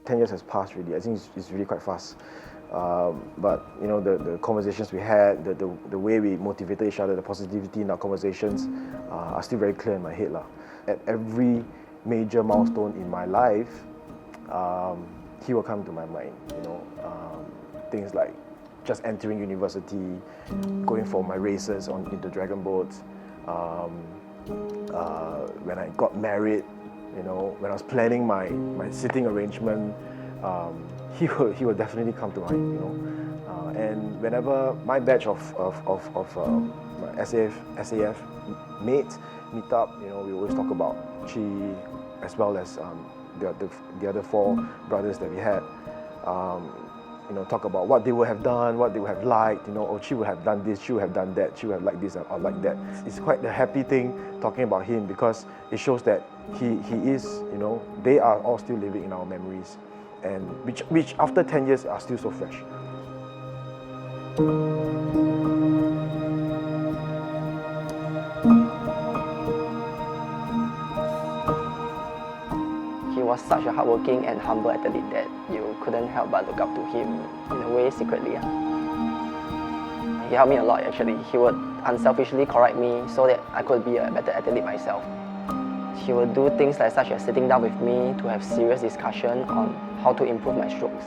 10 years has passed really. I think it's really quite fast. But you know, the conversations we had, the way we motivated each other, the positivity in our conversations are still very clear in my head. At every major milestone in my life, he will come to my mind. You know, things like just entering university, going for my races in the dragonboat, when I got married, you know, when I was planning my sitting arrangement, he will definitely come to mind, you know. And whenever my batch of my SAF mates meet up, you know, we always talk about Chi as well as the other 4 brothers that we had. You know, talk about what they would have done, what they would have liked, you know, oh, Chi would have done this, Chi would have done that, Chi would have liked this or like that. It's quite a happy thing talking about him because it shows that he is, you know, they are all still living in our memories, and which after 10 years are still so fresh. He was such a hardworking and humble athlete that you couldn't help but look up to him in a way secretly. He helped me a lot actually. He would unselfishly correct me so that I could be a better athlete myself. He would do things like such as sitting down with me to have serious discussion on how to improve my strokes.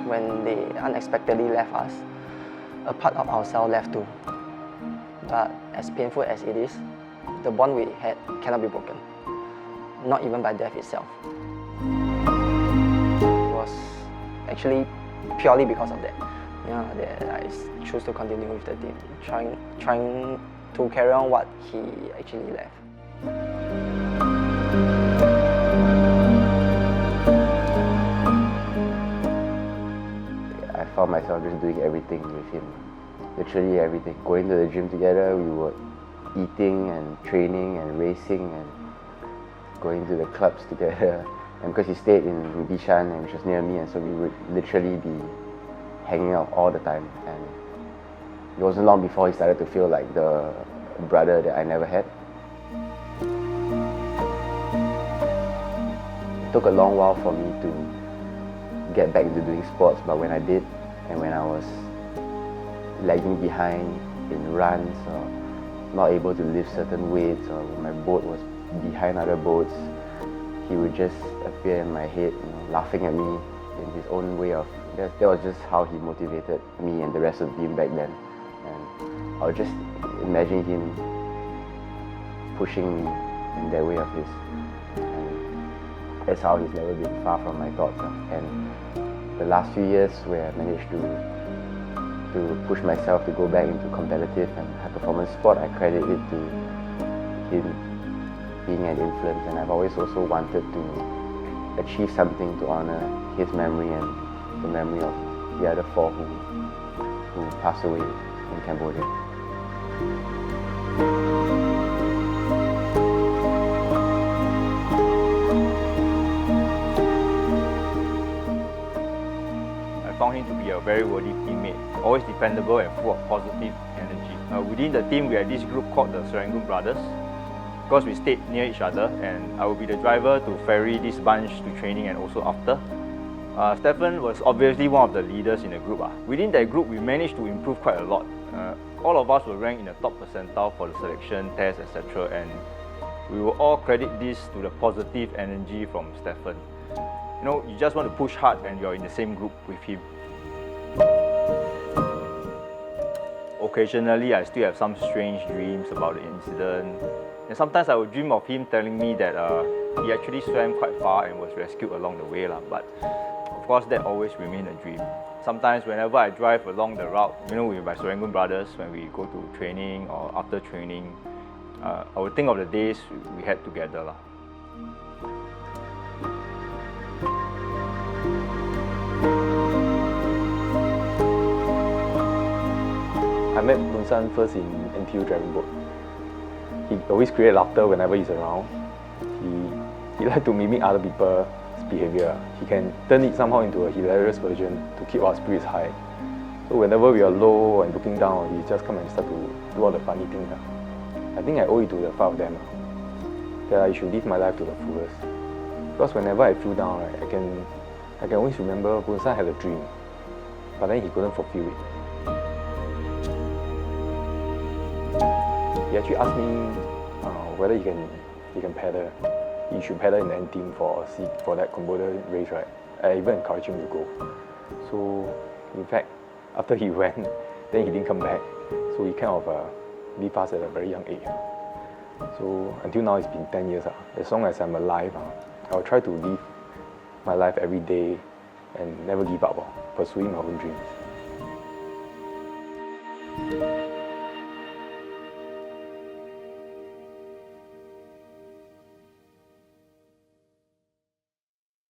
When they unexpectedly left us, a part of ourselves left too. But as painful as it is, the bond we had cannot be broken. Not even by death itself. It was actually purely because of that, that I choose to continue with the team, trying to carry on what he actually left. I found myself just doing everything with him, literally everything. Going to the gym together, we were eating and training and racing and going to the clubs together, and because he stayed in Bishan, which was near me, and so we would literally be hanging out all the time. And it wasn't long before he started to feel like the brother that I never had. It took a long while for me to get back into doing sports, but when I did, and when I was lagging behind in runs or not able to lift certain weights, or when my boat was behind other boats, he would just appear in my head, laughing at me in his own way of, that was just how he motivated me and the rest of the team back then. And I would just imagine him pushing me in that way of his. And that's how he's never been far from my thoughts. And the last few years where I managed to push myself to go back into competitive and high performance sport, I credit it to him being an influence, and I've always also wanted to achieve something to honor his memory and the memory of the other 4 who passed away in Cambodia. I found him to be a very worthy teammate, always dependable and full of positive energy. Within the team, we had this group called the Serangoon Brothers. Because we stayed near each other, and I would be the driver to ferry this bunch to training and also after. Stefan was obviously one of the leaders in the group. Within that group, we managed to improve quite a lot. All of us were ranked in the top percentile for the selection, tests, etc. And we will all credit this to the positive energy from Stefan. You know, you just want to push hard and you're in the same group with him. Occasionally, I still have some strange dreams about the incident. And sometimes I would dream of him telling me that he actually swam quite far and was rescued along the way. But of course, that always remained a dream. Sometimes whenever I drive along the route, with my Serangoon Brothers, when we go to training or after training, I would think of the days we had together. I met Munsan first in NTU dragonboat. He always creates laughter whenever he's around. He likes to mimic other people's behavior. He can turn it somehow into a hilarious version to keep our spirits high. So whenever we are low and looking down, he just come and start to do all the funny things. I think I owe it to the 5 of them, that I should live my life to the fullest. Because whenever I feel down, right, I can always remember Bunsan had a dream, but then he couldn't fulfill it. He actually asked me whether he can paddle. He should paddle in the N team for that Cambodia race, right? I even encouraged him to go. So, in fact, after he went, then he didn't come back. So he kind of leave us at a very young age. So until now, it's been 10 years. As long as I'm alive, I'll try to live my life every day and never give up, pursuing my own dreams.